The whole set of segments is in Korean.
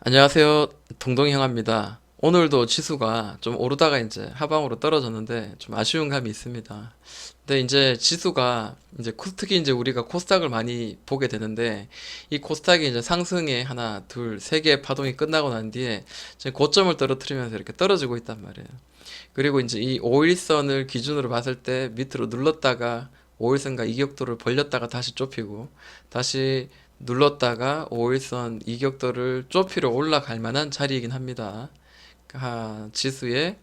안녕하세요. 동동형입니다. 오늘도 지수가 좀 오르다가 이제 하방으로 떨어졌는데 좀 아쉬운 감이 있습니다. 근데 이제 지수가 이제 특히 이제 우리가 코스닥을 많이 보게 되는데 이 코스닥이 이제 상승에 하나, 둘, 세 개의 파동이 끝나고 난 뒤에 이제 고점을 떨어뜨리면서 이렇게 떨어지고 있단 말이에요. 그리고 이제 이 5일선을 기준으로 봤을 때 밑으로 눌렀다가 5일선과 이격도를 벌렸다가 다시 좁히고 다시 눌렀다가 5일선 이격도를 좁히러 올라갈 만한 자리이긴 합니다. 지수의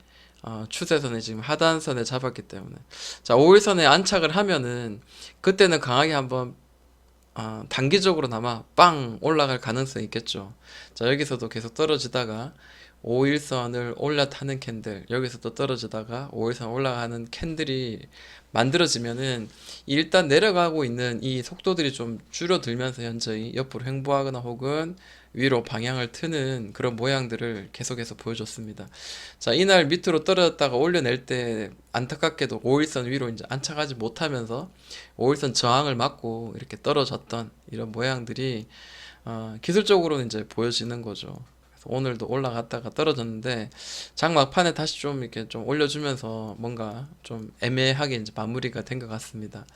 추세선에 지금 하단선에 잡았기 때문에 자 5일선에 안착을 하면은 그때는 강하게 한번 단기적으로나마 빵 올라갈 가능성이 있겠죠. 자, 여기서도 계속 떨어지다가 5일선을 올라타는 캔들, 여기서 또 떨어지다가 5일선 올라가는 캔들이 만들어지면은 일단 내려가고 있는 이 속도들이 좀 줄어들면서 현저히 옆으로 횡보하거나 혹은 위로 방향을 트는 그런 모양들을 계속해서 보여줬습니다. 자, 이날 밑으로 떨어졌다가 올려낼 때 안타깝게도 5일선 위로 이제 안착하지 못하면서 5일선 저항을 맞고 이렇게 떨어졌던 이런 모양들이 기술적으로는 이제 보여지는 거죠. 그래서 오늘도 올라갔다가 떨어졌는데 장 막판에 다시 좀 이렇게 좀 올려주면서 뭔가 좀 애매하게 이제 마무리가 된 것 같습니다.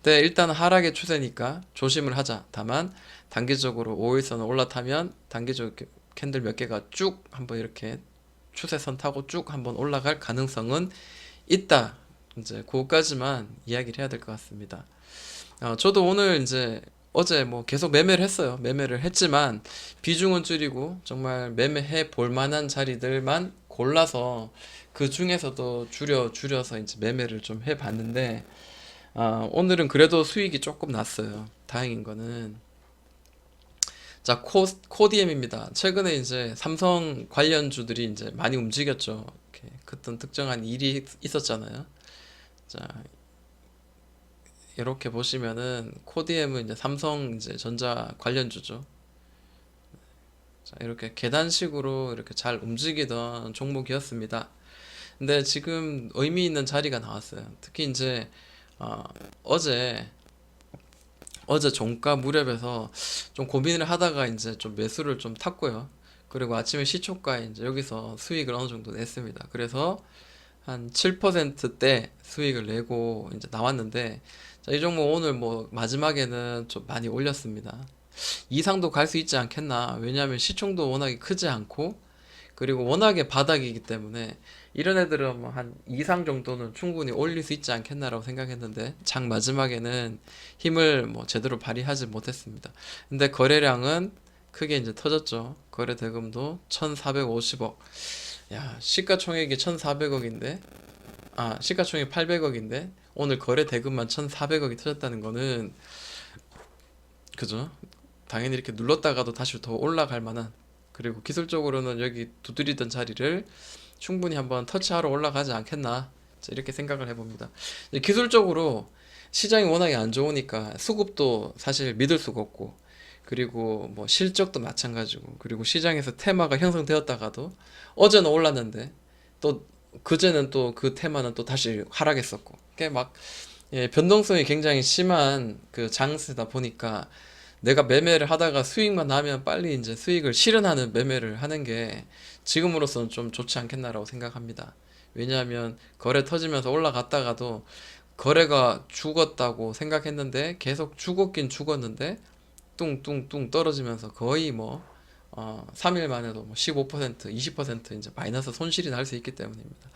근데 일단 하락의 추세니까 조심을 하자. 다만 단기적으로 5일선을 올라타면 단기적 캔들 몇 개가 쭉 한번 이렇게 추세선 타고 쭉 한번 올라갈 가능성은 있다. 이제 그거까지만 이야기를 해야 될 것 같습니다. 저도 오늘 이제 어제 뭐 계속 매매를 했어요. 매매를 했지만 비중은 줄이고 정말 매매해 볼 만한 자리들만 골라서 그 중에서도 줄여서 이제 매매를 좀 해봤는데 오늘은 그래도 수익이 조금 났어요. 다행인 거는 자 코디엠입니다. 최근에 이제 삼성 관련주들이 이제 많이 움직였죠. 이렇게 어떤 특정한 일이 있었잖아요. 자 이렇게 보시면은 코디엠은 이제 삼성 이제 전자 관련주죠. 자, 이렇게 계단식으로 이렇게 잘 움직이던 종목이었습니다. 근데 지금 의미 있는 자리가 나왔어요. 특히 이제 어, 어제 어제 종가 무렵에서 좀 고민을 하다가 이제 좀 매수를 좀 탔고요. 그리고 아침에 시초가에 이제 여기서 수익을 어느 정도 냈습니다. 그래서 한 7%대 수익을 내고 이제 나왔는데 자, 이 종목 오늘 뭐 마지막에는 좀 많이 올렸습니다. 이상도 갈 수 있지 않겠나. 왜냐하면 시총도 워낙에 크지 않고 그리고 워낙에 바닥이기 때문에 이런 애들은 뭐 한 이상 정도는 충분히 올릴 수 있지 않겠나라고 생각했는데 장 마지막에는 힘을 뭐 제대로 발휘하지 못했습니다. 근데 거래량은 크게 이제 터졌죠. 거래 대금도 1,450억. 야, 시가총액이 1,400억인데 시가총액 800억인데 오늘 거래 대금만 1,400억이 터졌다는 거는 그죠? 당연히 이렇게 눌렀다가도 다시 더 올라갈 만한 그리고 기술적으로는 여기 두드리던 자리를 충분히 한번 터치하러 올라가지 않겠나 이렇게 생각을 해봅니다. 기술적으로 시장이 워낙에 안 좋으니까 수급도 사실 믿을 수가 없고 그리고 뭐 실적도 마찬가지고 그리고 시장에서 테마가 형성되었다가도 어제는 올랐는데 또 그제는 또 그 테마는 또 다시 하락했었고 그게 막 변동성이 굉장히 심한 그 장세다 보니까 내가 매매를 하다가 수익만 나면 빨리 이제 수익을 실현하는 매매를 하는 게 지금으로서는 좀 좋지 않겠나라고 생각합니다. 왜냐하면 거래 터지면서 올라갔다가도 거래가 죽었다고 생각했는데 계속 죽었긴 죽었는데 뚱뚱뚱 떨어지면서 거의 뭐 3일 만에도 뭐 15%, 20% 이제 마이너스 손실이 날 수 있기 때문입니다.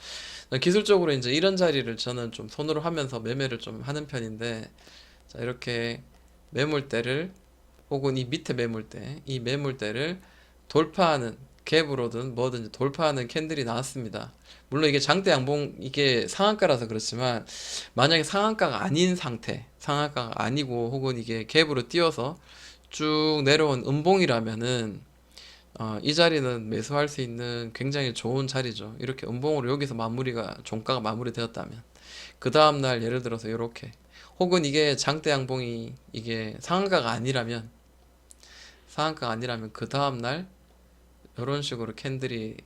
기술적으로 이제 이런 자리를 저는 좀 손으로 하면서 매매를 좀 하는 편인데 자, 이렇게 매물대를 혹은 이 밑에 매물대, 이 매물대를 돌파하는 갭으로든 뭐든지 돌파하는 캔들이 나왔습니다. 물론 이게 장대 양봉 이게 상한가라서 그렇지만 만약에 상한가가 아닌 상태, 상한가가 아니고 혹은 이게 갭으로 뛰어서 쭉 내려온 음봉이라면은 이 자리는 매수할 수 있는 굉장히 좋은 자리죠. 이렇게 음봉으로 여기서 마무리가 종가가 마무리되었다면 그 다음날 예를 들어서 이렇게 혹은 이게 장대 양봉이 이게 상한가가 아니라면 그 다음날 이런 식으로 캔들이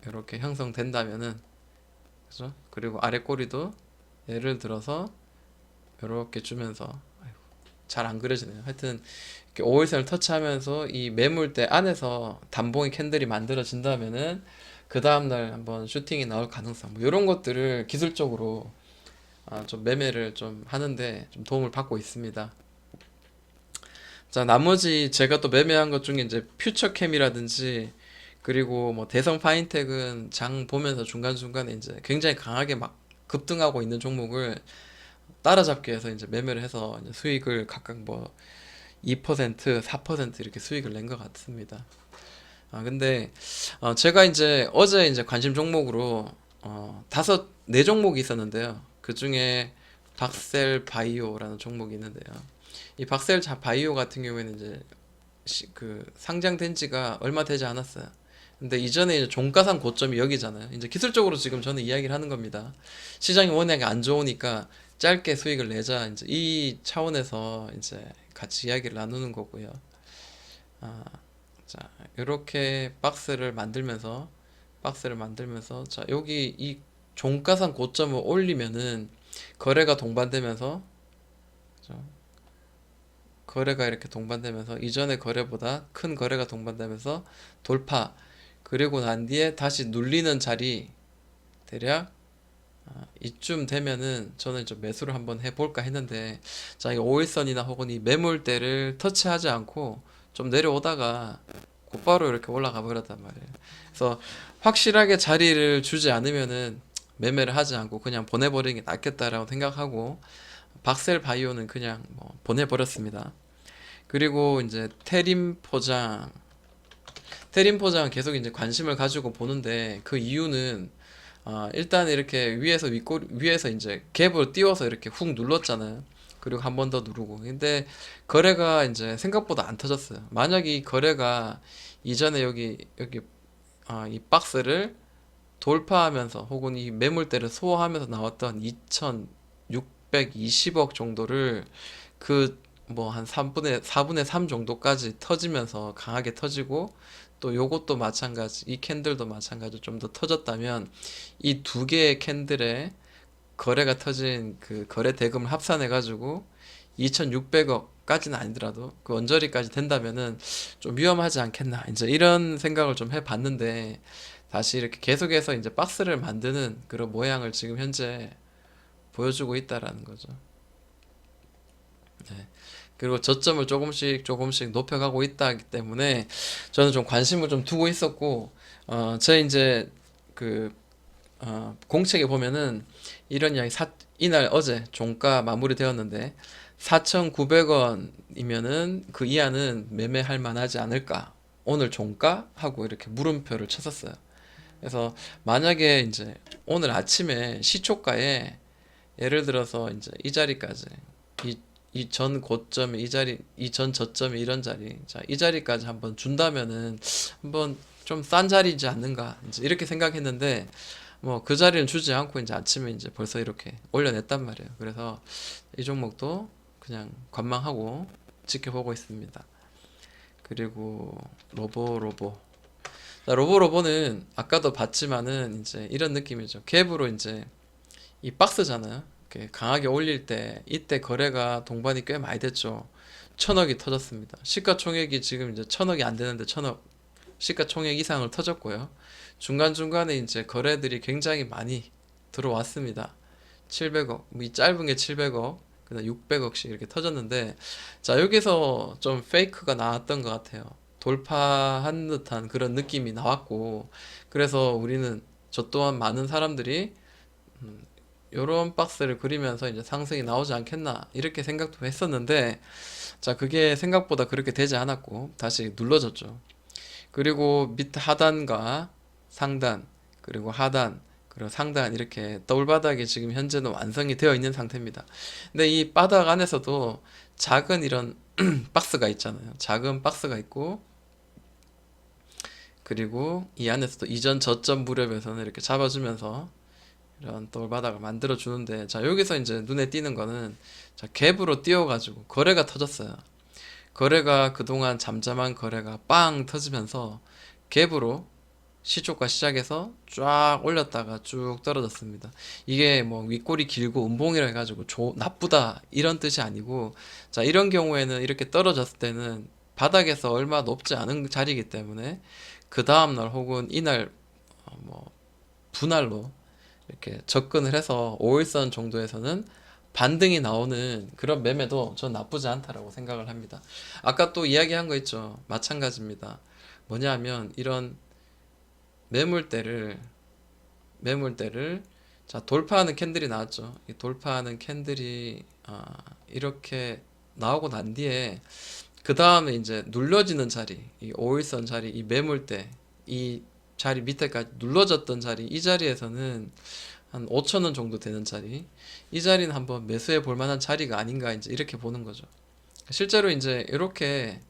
이렇게 형성된다면은 그죠? 그리고 아래 꼬리도 예를 들어서 이렇게 주면서 잘 안 그려지네요. 하여튼 이렇게 5일선을 터치하면서 이 매물대 안에서 단봉의 캔들이 만들어진다면은 그 다음날 한번 슈팅이 나올 가능성 뭐 이런 것들을 기술적으로 좀 매매를 좀 하는데 좀 도움을 받고 있습니다. 자, 나머지 제가 또 매매한 것 중에 이제 퓨처캠이라든지 그리고 뭐 대성 파인텍은 장 보면서 중간중간에 이제 굉장히 강하게 막 급등하고 있는 종목을 따라잡기 위해서 이제 매매를 해서 이제 수익을 각각 뭐 2%, 4% 이렇게 수익을 낸 것 같습니다. 근데 제가 이제 어제 이제 관심 종목으로 네 종목이 있었는데요. 그 중에 박셀 바이오라는 종목이 있는데요. 이 박셀 바이오 같은 경우에는 이제 그 상장된 지가 얼마 되지 않았어요. 근데 이전에 이제 종가상 고점이 여기잖아요. 이제 기술적으로 지금 저는 이야기를 하는 겁니다. 시장이 워낙에 안 좋으니까 짧게 수익을 내자. 이제 이 차원에서 이제 같이 이야기를 나누는 거고요. 아, 자, 이렇게 박스를 만들면서 자, 여기 이 종가상 고점을 올리면은 거래가 동반되면서 그죠? 거래가 이렇게 동반되면서 이전의 거래보다 큰 거래가 동반되면서 돌파 그리고 난 뒤에 다시 눌리는 자리 대략 이쯤 되면은 저는 좀 매수를 한번 해볼까 했는데 자, 이 5일선이나 혹은 이 매물대를 터치하지 않고 좀 내려오다가 곧바로 이렇게 올라가 버렸단 말이에요. 그래서 확실하게 자리를 주지 않으면은 매매를 하지 않고 그냥 보내버리는 게 낫겠다라고 생각하고 박셀 바이오는 그냥 뭐 보내버렸습니다. 그리고 이제 테림포장 계속 이제 관심을 가지고 보는데 그 이유는 일단 이렇게 위에서 이제 갭으로 띄워서 이렇게 훅 눌렀잖아요. 그리고 한 번 더 누르고. 근데 거래가 이제 생각보다 안 터졌어요. 만약 이 거래가 이전에 여기 이 박스를 돌파하면서 혹은 이 매물대를 소화하면서 나왔던 2,620억 정도를 그 뭐 한 4분의 3 정도까지 터지면서 강하게 터지고 또 요것도 마찬가지 이 캔들도 마찬가지 좀 더 터졌다면 이 두 개의 캔들의 거래가 터진 그 거래 대금을 합산해 가지고 2,600억까지는 아니더라도 그 언저리까지 된다면은 좀 위험하지 않겠나 이제 이런 생각을 좀 해봤는데 다시 이렇게 계속해서 이제 박스를 만드는 그런 모양을 지금 현재 보여주고 있다라는 거죠. 네. 그리고 저점을 조금씩 조금씩 높여가고 있다기 때문에 저는 좀 관심을 좀 두고 있었고 제 이제 그 공책에 보면은 이런 이야기 이날 어제 종가 마무리되었는데 4,900원이면은 그 이하는 매매할 만하지 않을까? 오늘 종가? 하고 이렇게 물음표를 쳤었어요. 그래서 만약에 이제 오늘 아침에 시초가에 예를 들어서 이제 이 자리까지 이 전 고점에 이 전 저점에 이런 자리, 자, 이 자리까지 한번 준다면은 한번 좀 싼 자리지 않는가 이제 이렇게 생각했는데 뭐 그 자리는 주지 않고 이제 아침에 이제 벌써 이렇게 올려냈단 말이에요. 그래서 이 종목도 그냥 관망하고 지켜보고 있습니다. 그리고 로보. 자, 로보는 아까도 봤지만은 이제 이런 느낌이죠. 갭으로 이제 이 박스잖아요. 이렇게 강하게 올릴 때 이때 거래가 동반이 꽤 많이 됐죠. 1,000억이 터졌습니다. 시가총액이 지금 이제 1,000억이 안 되는데 1,000억 시가총액 이상을 터졌고요. 중간중간에 이제 거래들이 굉장히 많이 들어왔습니다. 700억, 이 짧은 게 700억, 그다음 600억씩 이렇게 터졌는데, 자, 여기서 좀 페이크가 나왔던 것 같아요. 돌파한 듯한 그런 느낌이 나왔고, 그래서 저 또한 많은 사람들이 요런 박스를 그리면서 이제 상승이 나오지 않겠나, 이렇게 생각도 했었는데, 자, 그게 생각보다 그렇게 되지 않았고, 다시 눌러졌죠. 그리고 밑 하단과 상단, 그리고 하단, 그리고 상단 이렇게 더블바닥이 지금 현재는 완성이 되어 있는 상태입니다. 근데 이 바닥 안에서도 작은 이런 박스가 있잖아요. 작은 박스가 있고 그리고 이 안에서도 이전 저점 무렵에서는 이렇게 잡아주면서 이런 더블바닥을 만들어 주는데 자, 여기서 이제 눈에 띄는 거는 자, 갭으로 띄워가지고 거래가 터졌어요. 거래가 그동안 잠잠한 거래가 빵 터지면서 갭으로 시초가 시작해서 쫙 올렸다가 쭉 떨어졌습니다. 이게 뭐 윗골이 길고 음봉이라 해가지고 나쁘다 이런 뜻이 아니고, 자, 이런 경우에는 이렇게 떨어졌을 때는 바닥에서 얼마 높지 않은 자리이기 때문에 그 다음날 혹은 이날 뭐 분할로 이렇게 접근을 해서 5일선 정도에서는 반등이 나오는 그런 매매도 전 나쁘지 않다라고 생각을 합니다. 아까 또 이야기한 거 있죠. 마찬가지입니다. 뭐냐면 이런 매물대를 매물대를 자, 돌파하는 캔들이 나왔죠. 이 돌파하는 캔들이 이렇게 나오고 난 뒤에 그 다음에 이제 눌러지는 자리, 이 5일선 자리, 이 매물대, 이 자리 밑에까지 눌러졌던 자리, 이 자리에서는 한 5천 원 정도 되는 자리, 이 자리는 한번 매수해 볼 만한 자리가 아닌가 이제 이렇게 보는 거죠. 실제로 이제 이렇게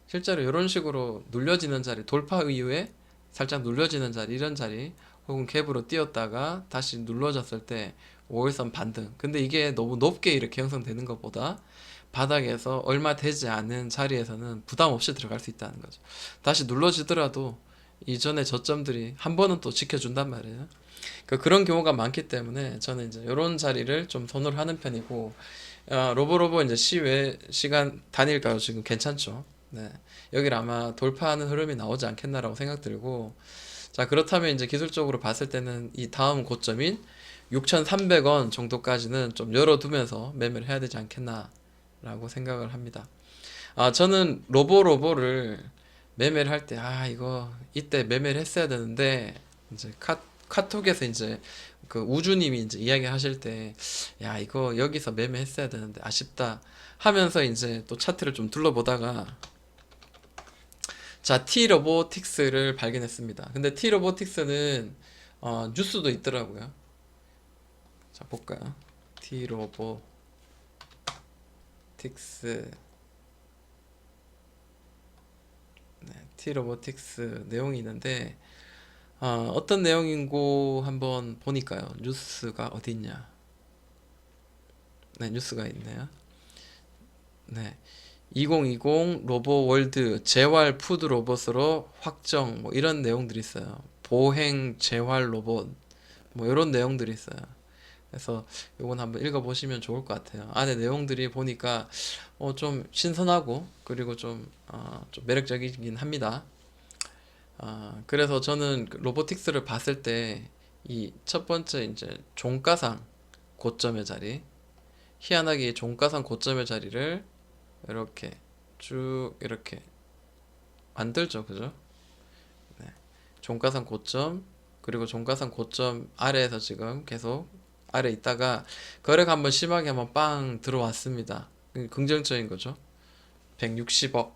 실제로 이런 식으로 눌려지는 자리, 돌파 이후에 살짝 눌려지는 자리, 이런 자리, 혹은 갭으로 뛰었다가 다시 눌러졌을 때 5일선 반등. 근데 이게 너무 높게 이렇게 형성되는 것보다 바닥에서 얼마 되지 않은 자리에서는 부담 없이 들어갈 수 있다는 거죠. 다시 눌러지더라도 이전의 저점들이 한 번은 또 지켜준단 말이에요. 그런 경우가 많기 때문에 저는 이제 이런 자리를 좀 선호를 하는 편이고, 로보로보 이제 시외 시간 단일가로 지금 괜찮죠. 네. 여기를 아마 돌파하는 흐름이 나오지 않겠나라고 생각 들고, 자, 그렇다면 이제 기술적으로 봤을 때는 이 다음 고점인 6,300원 정도까지는 좀 열어두면서 매매를 해야 되지 않겠나라고 생각을 합니다. 저는 로보를 매매를 할 때, 이거 이때 매매를 했어야 되는데, 이제 카톡에서 이제 그 우주님이 이제 이야기 하실 때, 야, 이거 여기서 매매했어야 되는데 아쉽다 하면서 이제 또 차트를 좀 둘러보다가, 자, T로보틱스를 발견했습니다. 근데 T로보틱스는 뉴스도 있더라고요. 자, 볼까요? T로보틱스. 네, T로보틱스 내용이 있는데, 어떤 내용인고 한번 보니까요. 뉴스가 어디 있냐? 네, 뉴스가 있네요. 네. 2020 로보월드 재활 푸드 로봇으로 확정, 뭐 이런 내용들이 있어요. 보행 재활 로봇, 뭐 이런 내용들이 있어요. 그래서 요건 한번 읽어보시면 좋을 것 같아요. 안에 내용들이 보니까 좀 신선하고, 그리고 좀 매력적이긴 합니다. 그래서 저는 그 로보틱스를 봤을 때 이 첫 번째 이제 종가상 고점의 자리, 희한하게 이 종가상 고점의 자리를 이렇게 쭉 이렇게 만들죠, 그죠? 네. 종가상 고점, 그리고 종가상 고점 아래에서 지금 계속 아래 있다가 거래가 한번 심하게 한번 빵 들어왔습니다. 긍정적인 거죠. 160억.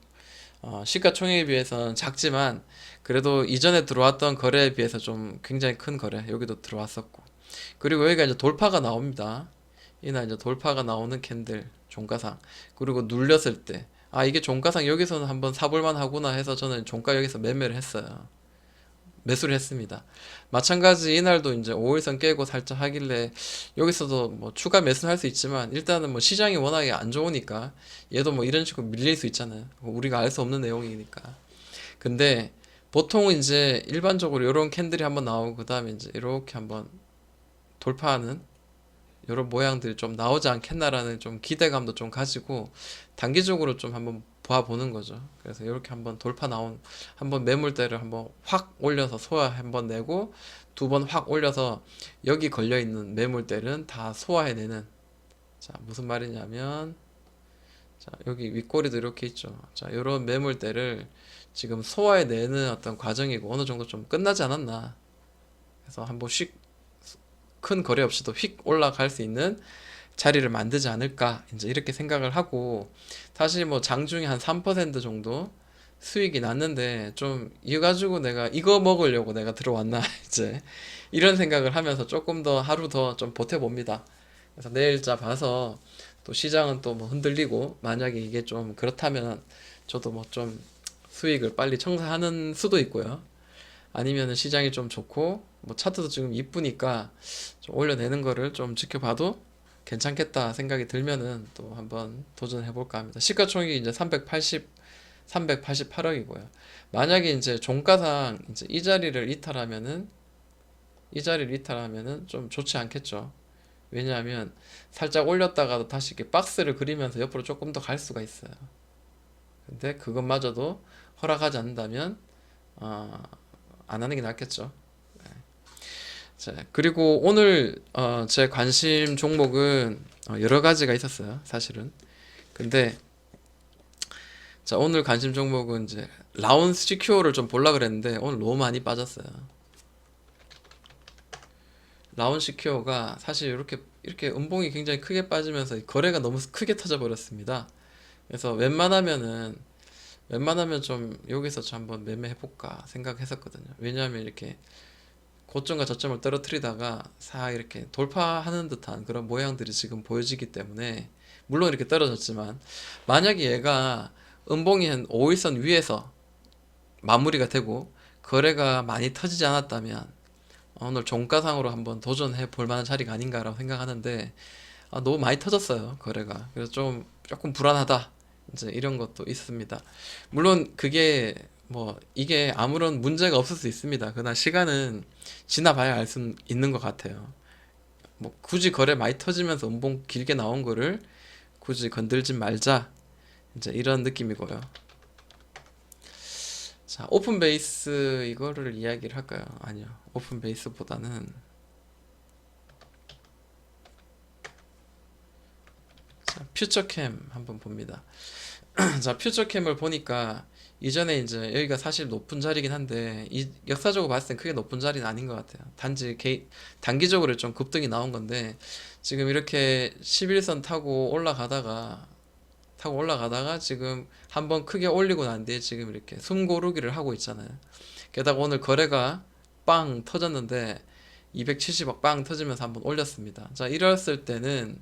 시가총액에 비해서는 작지만 그래도 이전에 들어왔던 거래에 비해서 좀 굉장히 큰 거래 여기도 들어왔었고, 그리고 여기가 이제 돌파가 나옵니다. 이날 이제 돌파가 나오는 캔들 종가상, 그리고 눌렸을 때 이게 종가상 여기서는 한번 사볼만 하구나 해서 저는 종가 여기서 매매를 했어요. 매수를 했습니다. 마찬가지 이날도 이제 5일선 깨고 살짝 하길래 여기서도 뭐 추가 매수는 할 수 있지만, 일단은 뭐 시장이 워낙에 안 좋으니까 얘도 뭐 이런 식으로 밀릴 수 있잖아요. 우리가 알 수 없는 내용이니까. 근데 보통 이제 일반적으로 이런 캔들이 한번 나오고 그 다음에 이제 이렇게 한번 돌파하는 이런 모양들이 좀 나오지 않겠나라는 좀 기대감도 좀 가지고 단기적으로 좀 한번 봐보는 거죠. 그래서 이렇게 한번 돌파 나온, 한번 매물대를 한번 확 올려서 소화 한번 내고, 두 번 확 올려서 여기 걸려 있는 매물대는 다 소화해내는. 자, 무슨 말이냐면, 자, 여기 윗꼬리도 이렇게 있죠. 자, 이런 매물대를 지금 소화해내는 어떤 과정이고, 어느 정도 좀 끝나지 않았나. 그래서 한번 큰 거래 없이도 휙 올라갈 수 있는 자리를 만들지 않을까 이제 이렇게 생각을 하고, 사실 뭐 장중에 한 3% 정도 수익이 났는데, 좀 이거 가지고 내가 이거 먹으려고 내가 들어왔나 이제 이런 생각을 하면서 조금 더 하루 더 좀 버텨봅니다. 그래서 내일자 봐서 또 시장은 또 뭐 흔들리고, 만약에 이게 좀 그렇다면 저도 뭐 좀 수익을 빨리 청산하는 수도 있고요. 아니면은 시장이 좀 좋고 뭐 차트도 지금 이쁘니까 좀 올려내는 거를 좀 지켜봐도 괜찮겠다 생각이 들면은 또 한번 도전해 볼까 합니다. 시가총액이 이제 380 388억이고요. 만약에 이제 종가상 이제 이 자리를 이탈하면은 좀 좋지 않겠죠. 왜냐하면 살짝 올렸다가도 다시 이렇게 박스를 그리면서 옆으로 조금 더 갈 수가 있어요. 근데 그것마저도 허락하지 않는다면 어, 안 하는 게 낫겠죠. 자, 그리고 오늘 제 관심 종목은 여러 가지가 있었어요, 사실은. 근데 자, 오늘 관심 종목은 이제 라운스 시큐어를 좀 보려 그랬는데 오늘 너무 많이 빠졌어요. 라운 시큐어가 사실 이렇게 음봉이 굉장히 크게 빠지면서 거래가 너무 크게 터져 버렸습니다. 그래서 웬만하면 좀 여기서 좀 한번 매매해 볼까 생각했었거든요. 왜냐하면 이렇게 고점과 저점을 떨어뜨리다가 싹 이렇게 돌파하는 듯한 그런 모양들이 지금 보여지기 때문에, 물론 이렇게 떨어졌지만 만약에 얘가 음봉이 한 5일선 위에서 마무리가 되고 거래가 많이 터지지 않았다면 오늘 종가상으로 한번 도전해 볼 만한 자리가 아닌가라고 생각하는데, 너무 많이 터졌어요, 거래가. 그래서 조금 불안하다, 이제 이런 것도 있습니다. 물론 그게 뭐 이게 아무런 문제가 없을 수 있습니다. 그러나 시간은 지나봐야 알 수 있는 것 같아요. 뭐 굳이 거래 많이 터지면서 음봉 길게 나온 거를 굳이 건들지 말자, 이제 이런 느낌이고요. 자, 오픈 베이스 이거를 이야기를 할까요? 아니요. 오픈 베이스보다는 자, 퓨처캠 한번 봅니다. 자, 퓨처캠을 보니까 이전에 이제 여기가 사실 높은 자리긴 한데 역사적으로 봤을 땐 크게 높은 자리는 아닌 것 같아요. 단지 단기적으로 좀 급등이 나온 건데, 지금 이렇게 11선 타고 올라가다가 지금 한번 크게 올리고 난 뒤에 지금 이렇게 숨 고르기를 하고 있잖아요. 게다가 오늘 거래가 빵 터졌는데 270억 빵 터지면서 한번 올렸습니다. 자, 이랬을 때는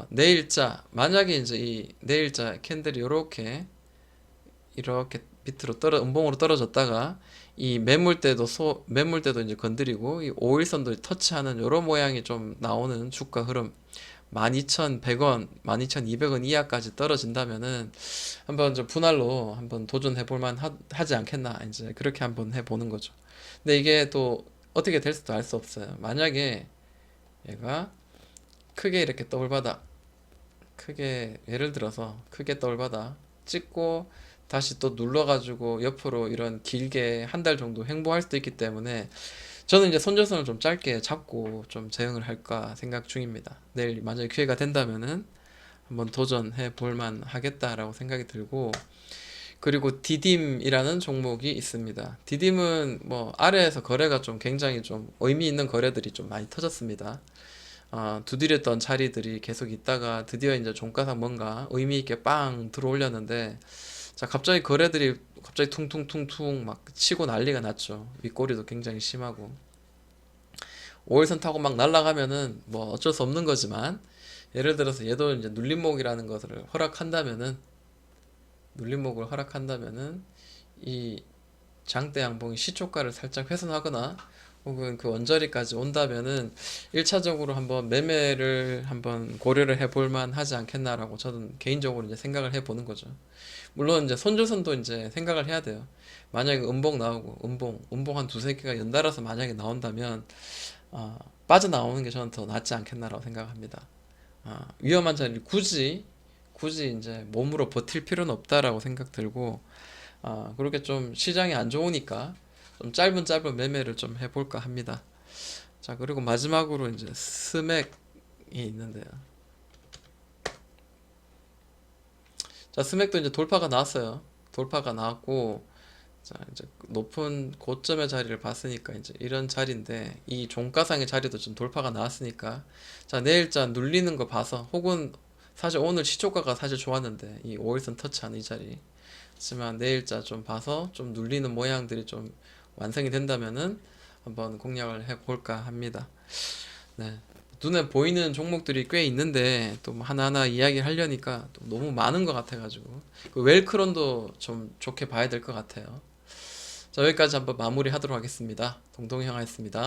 내일자, 만약에 이제 이 내일자 캔들이 이렇게 밑으로 음봉으로 떨어졌다가 이 매물대도 이제 건드리고 이 5일선도 터치하는 이런 모양이 좀 나오는 주가 흐름, 12,100원, 12,200원 이하까지 떨어진다면은 한번 좀 분할로 한번 도전해 볼 하지 않겠나, 이제 그렇게 한번 해 보는 거죠. 근데 이게 또 어떻게 될 수도 알 수 없어요. 만약에 얘가 크게 이렇게 예를 들어서 크게 더블바닥 찍고 다시 또 눌러가지고 옆으로 이런 길게 한 달 정도 횡보할 수도 있기 때문에 저는 이제 손절선을 좀 짧게 잡고 좀 대응을 할까 생각 중입니다. 내일 만약에 기회가 된다면은 한번 도전해 볼만 하겠다라고 생각이 들고, 그리고 디딤이라는 종목이 있습니다. 디딤은 뭐 아래에서 거래가 좀 굉장히 좀 의미 있는 거래들이 좀 많이 터졌습니다. 두드렸던 자리들이 계속 있다가 드디어 이제 종가상 뭔가 의미 있게 빵 들어올렸는데, 자, 갑자기 퉁퉁퉁퉁 막 치고 난리가 났죠. 윗꼬리도 굉장히 심하고 5일선 타고 막 날아가면은 뭐 어쩔 수 없는 거지만, 예를 들어서 얘도 이제 눌림목이라는 것을 허락한다면은 이 장대 양봉이 시초가를 살짝 훼손하거나 혹은 그 원저리까지 온다면은 1차적으로 한번 매매를 한번 고려를 해볼 만 하지 않겠나라고 저는 개인적으로 이제 생각을 해보는 거죠. 물론 이제 손절선도 이제 생각을 해야 돼요. 만약에 음봉 나오고 음봉 한 두세 개가 연달아서 만약에 나온다면 빠져나오는 게 저는 더 낫지 않겠나라고 생각합니다. 위험한 자리를 굳이 이제 몸으로 버틸 필요는 없다라고 생각 들고, 그렇게 좀 시장이 안 좋으니까 좀 짧은 매매를 좀 해볼까 합니다. 자, 그리고 마지막으로 이제 스맥이 있는데요. 자, 스맥도 이제 돌파가 나왔어요. 돌파가 나왔고, 자, 이제 높은 고점의 자리를 봤으니까 이제 이런 자리인데, 이 종가상의 자리도 좀 돌파가 나왔으니까, 자, 내일자 눌리는 거 봐서, 혹은 사실 오늘 시초가가 사실 좋았는데 이 5일선 터치하는 이 자리, 하지만 내일자 좀 봐서 좀 눌리는 모양들이 좀 완성이 된다면은 한번 공략을 해볼까 합니다. 네. 눈에 보이는 종목들이 꽤 있는데 또 하나하나 이야기를 하려니까 또 너무 많은 것 같아가지고 그 웰크론도 좀 좋게 봐야 될 것 같아요. 자, 여기까지 한번 마무리 하도록 하겠습니다. 동동형하였습니다.